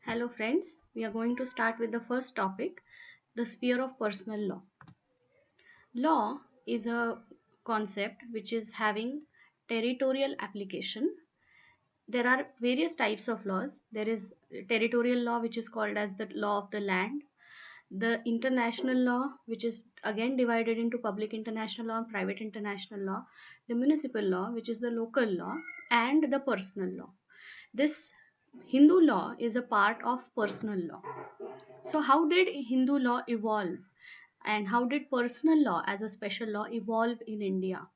Hello, friends. We are going to start with the first topic, the sphere of personal law. Law is a concept which is having territorial application. There are various types of laws. There is territorial law, which is called as the law of the land, the international law, which is again divided into public international law and private international law, the municipal law, which is the local law, and the personal law. This Hindu law is a part of personal law. So, how did Hindu law evolve? And how did personal law as a special law evolve in India?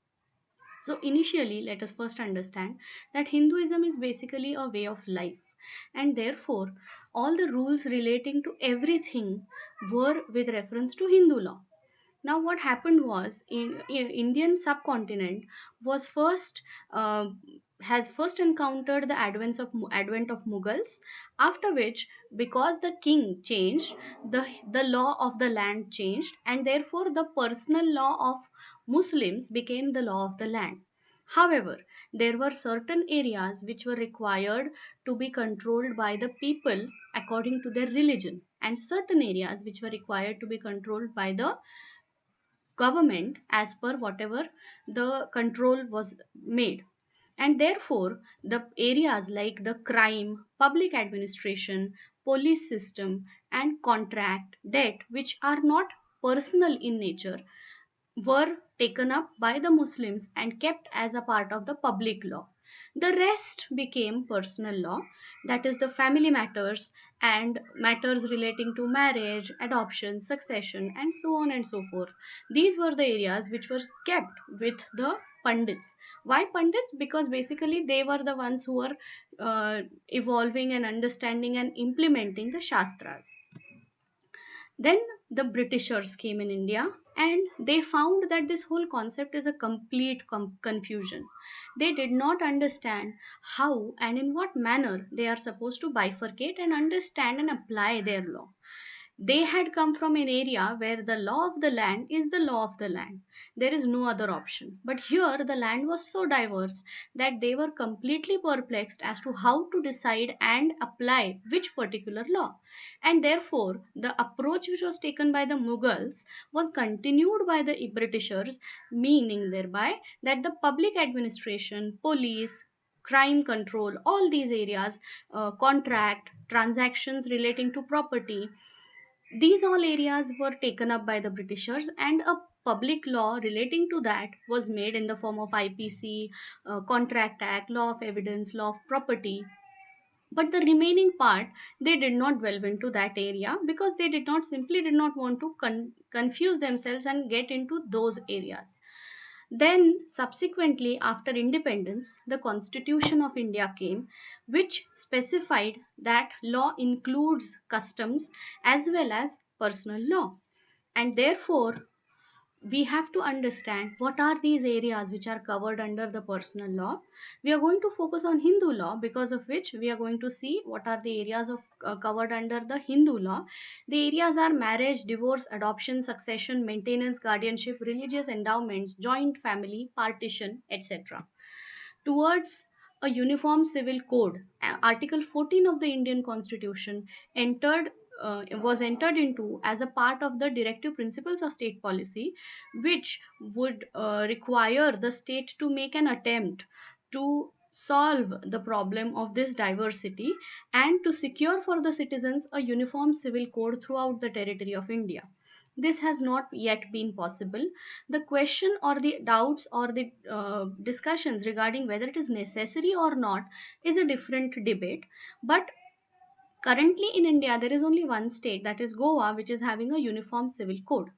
So, initially, let us first understand that Hinduism is basically a way of life, and therefore, all the rules relating to everything were with reference to Hindu law. Now, what happened was in Indian subcontinent was first uh, has first encountered the advent of Mughals. After which, because the king changed, the law of the land changed, and therefore the personal law of Muslims became the law of the land. However, there were certain areas which were required to be controlled by the people according to their religion, and certain areas which were required to be controlled by the government as per whatever the control was made. And therefore, the areas like the crime, public administration, police system, and contract, debt, which are not personal in nature, were taken up by the Muslims and kept as a part of the public law. The rest became personal law, that is, the family matters and matters relating to marriage, adoption, succession, and so on and so forth. These were the areas which were kept with the Pandits. Why Pandits? Because basically they were the ones who were evolving and understanding and implementing the Shastras. Then the Britishers came in India and they found that this whole concept is a complete confusion. They did not understand how and in what manner they are supposed to bifurcate and understand and apply their law. They had come from an area where the law of the land is the law of the land. There is no other option. But here the land was so diverse that they were completely perplexed as to how to decide and apply which particular law. And therefore, the approach which was taken by the Mughals was continued by the Britishers, meaning thereby that the public administration, police, crime control, all these areas, contract, transactions relating to property, these all areas were taken up by the Britishers, and a public law relating to that was made in the form of IPC, Contract Act, Law of Evidence, Law of Property. But the remaining part, they did not delve into that area because they did not want to confuse themselves and get into those areas. Then, subsequently, after independence, the Constitution of India came, which specified that law includes customs as well as personal law. And therefore, we have to understand what are these areas which are covered under the personal law. We are going to focus on Hindu law, because of which we are going to see what are the areas of covered under the Hindu law. The areas are marriage, divorce, adoption, succession, maintenance, guardianship, religious endowments, joint family, partition, etc. Towards a uniform civil code, Article 14 of the Indian Constitution entered was entered into as a part of the directive principles of state policy, which would require the state to make an attempt to solve the problem of this diversity and to secure for the citizens a uniform civil code throughout the territory of India. This has not yet been possible. The question or the doubts or the discussions regarding whether it is necessary or not is a different debate. But currently in India, there is only one state, that is Goa, which is having a uniform civil code.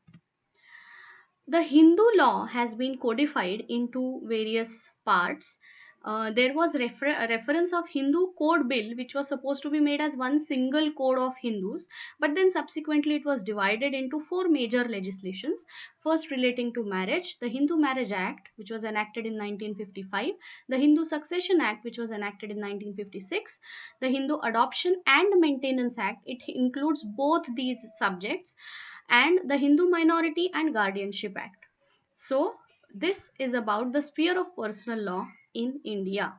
The Hindu law has been codified into various parts. There was a reference of Hindu code bill, which was supposed to be made as one single code of Hindus, but then subsequently it was divided into four major legislations. First, relating to marriage, the Hindu Marriage Act, which was enacted in 1955, the Hindu Succession Act, which was enacted in 1956, the Hindu Adoption and Maintenance Act. It includes both these subjects, and the Hindu Minority and Guardianship Act. So, this is about the sphere of personal law in India.